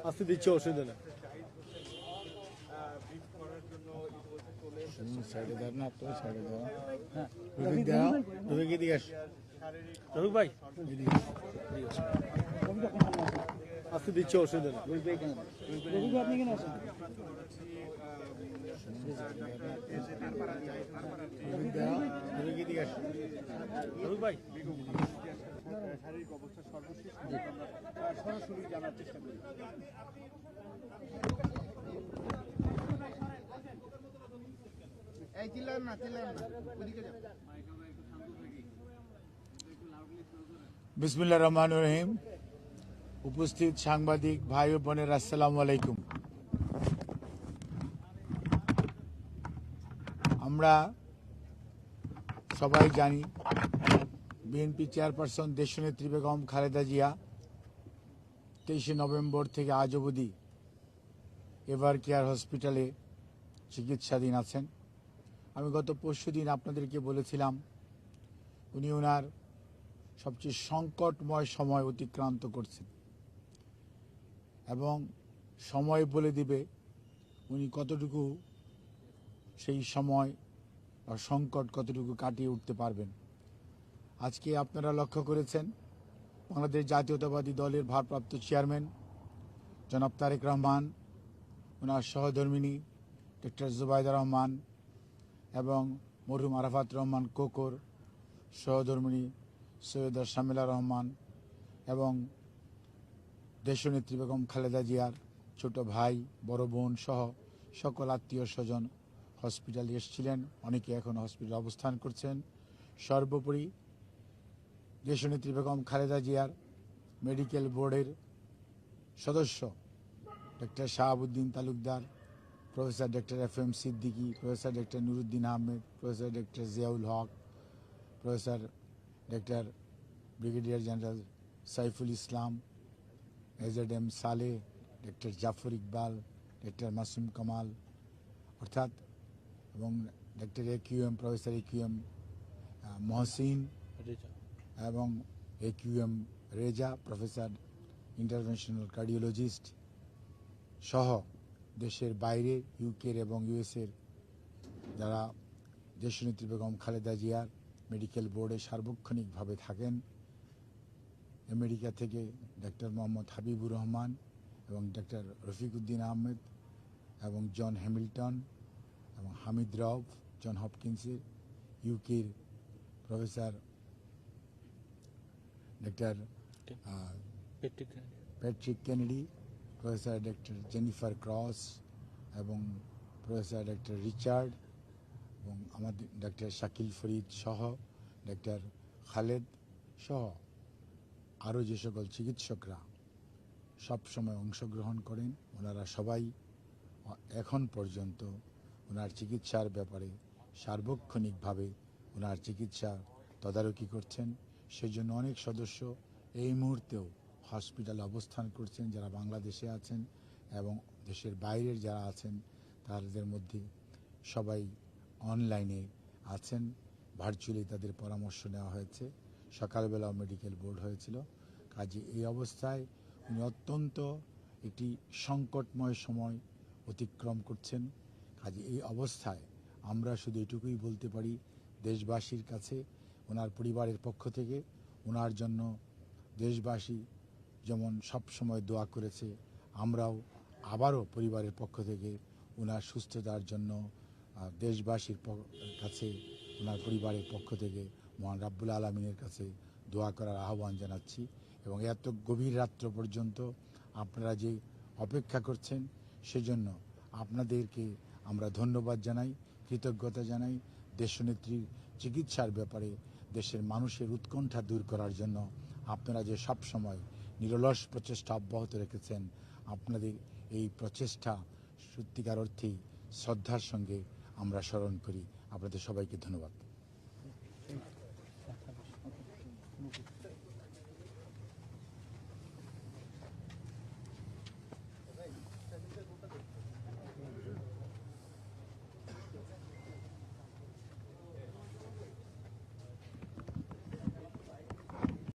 আস্তে দিচ্ছে অসুবিধা নেই। সাইডে দাও না, তো সাইডে দাও। হ্যাঁ রফিক দাও, রফিক এদিকে আস। রফিক ভাই আস্তে দিচ্ছে অসুবিধা নেই। রফিক ভাই আপনি কেন আসেন? রফিক দাও, রফিক এদিকে আস। রফিক ভাই শারীরিক অবস্থা সর্বশেষ আমরা সরাসরি জানার চেষ্টা করি। এই চিল্লান না, ওদিকে যান। বিসমিল্লাহির রহমানির রহিম। উপস্থিত সাংবাদিক ভাই ও বোনের আসসালামু আলাইকুম। আমরা সবাই জানি বিএনপি চেয়ারপারসন দেশনেত্রী বেগম খালেদা জিয়া 23 নভেম্বর থেকে আজ অবধি এভার কেয়ার হসপিটালে চিকিৎসাধীন আছেন। আমি গত পরশুদিন আপনাদেরকে বলেছিলাম উনি ওনার সবচেয়ে সংকটময় সময় অতিক্রান্ত করছেন এবং সময় বলে দিবে উনি কতটুকু সেই সময় বা সংকট কতটুকু কাটিয়ে উঠতে পারবেন। আজকে আপনারা লক্ষ্য করেছেন বাংলাদেশ জাতীয়তাবাদী দলের ভারপ্রাপ্ত চেয়ারম্যান জনাব তারেক রহমান, ওনার সহধর্মিণী ডক্টর জুবাইদা রহমান এবং মরহুম আরাফাত রহমান কোকর, সহধর্মিণী সৈয়দা শামিলা রহমান এবং দেশনেত্রী বেগম খালেদা জিয়ার ছোট ভাই, বড় বোন সহ সকল আত্মীয় স্বজন হসপিটালে এসেছিলেন। অনেকে এখন হসপিটালে অবস্থান করছেন। সর্বোপরি দেশনেত্রী বেগম খালেদা জিয়ার মেডিকেল বোর্ডের সদস্য doctor Shahabuddin Talukdar, professor doctor FM Siddiqui, professor doctor Nuruddin Ahmed, professor doctor Ziaul Haque, professor doctor brigadier general Saiful Islam, AZM Saleh, doctor Zafar Iqbal, doctor Masum Kamal অর্থাৎ এবং doctor AQM professor AQM Mohsin এবং AQM Reza, professor interventional cardiologist সহ দেশের বাইরে ইউকের এবং US-এর যারা দেশনেত্রী বেগম খালেদা জিয়ার মেডিকেল বোর্ডে সার্বক্ষণিকভাবে থাকেন। আমেরিকা থেকে ডক্টর মোহাম্মদ হাবিবুর রহমান এবং ডক্টর রফিকুদ্দিন আহমেদ এবং জন হ্যামিল্টন এবং হামিদ রউফ জন হপকিন্সের, ইউকের professor doctor Patrick Kennedy, professor doctor Jennifer Cross এবং প্রফেসর ডক্টর রিচার্ড এবং আমাদের ডক্টর শাকিল ফরিদ সহ ডক্টর খালেদ সহ আরও যে সকল চিকিৎসকরা সব সময় অংশগ্রহণ করেন, ওনারা সবাই এখন পর্যন্ত ওনার চিকিৎসার ব্যাপারে সার্বক্ষণিকভাবে ওনার চিকিৎসা তদারকি করছেন। সেজন্য অনেক সদস্য এই মুহূর্তেও হসপিটালে অবস্থান করছেন যারা বাংলাদেশে আছেন এবং দেশের বাইরের যারা আছেন তাদের মধ্যে সবাই অনলাইনে আছেন। ভার্চুয়ালি তাদের পরামর্শ নেওয়া হয়েছে। সকালবেলাও মেডিকেল বোর্ড হয়েছিল। কাজে এই অবস্থায় উনি অত্যন্ত একটি সংকটময় সময় অতিক্রম করছেন। কাজে এই অবস্থায় আমরা শুধু এটুকুই বলতে পারি দেশবাসীর কাছে ওনার পরিবারের পক্ষ থেকে ওনার জন্য দেশবাসী যেমন সব সময় দোয়া করেছে, আমরাও আবারও পরিবারের পক্ষ থেকে ওনার সুস্থতার জন্য দেশবাসীর কাছে ওনার পরিবারের পক্ষ থেকে মহান রাব্বুল আলামিনের কাছে দোয়া করার আহ্বান জানাচ্ছি। এবং এত গভীর রাত্র পর্যন্ত আপনারা যে অপেক্ষা করছেন সেজন্য আপনাদেরকে আমরা ধন্যবাদ জানাই, কৃতজ্ঞতা জানাই। দেশনেত্রীর চিকিৎসার ব্যাপারে দেশের মানুষের উৎকণ্ঠা দূর করার জন্য আপনারা যে সব সময় নিরলস প্রচেষ্টা অব্যাহত রেখেছেন, আপনাদের এই প্রচেষ্টা সত্যিকার অর্থেই শ্রদ্ধার সঙ্গে আমরা স্মরণ করি। আপনাদের সবাইকে ধন্যবাদ।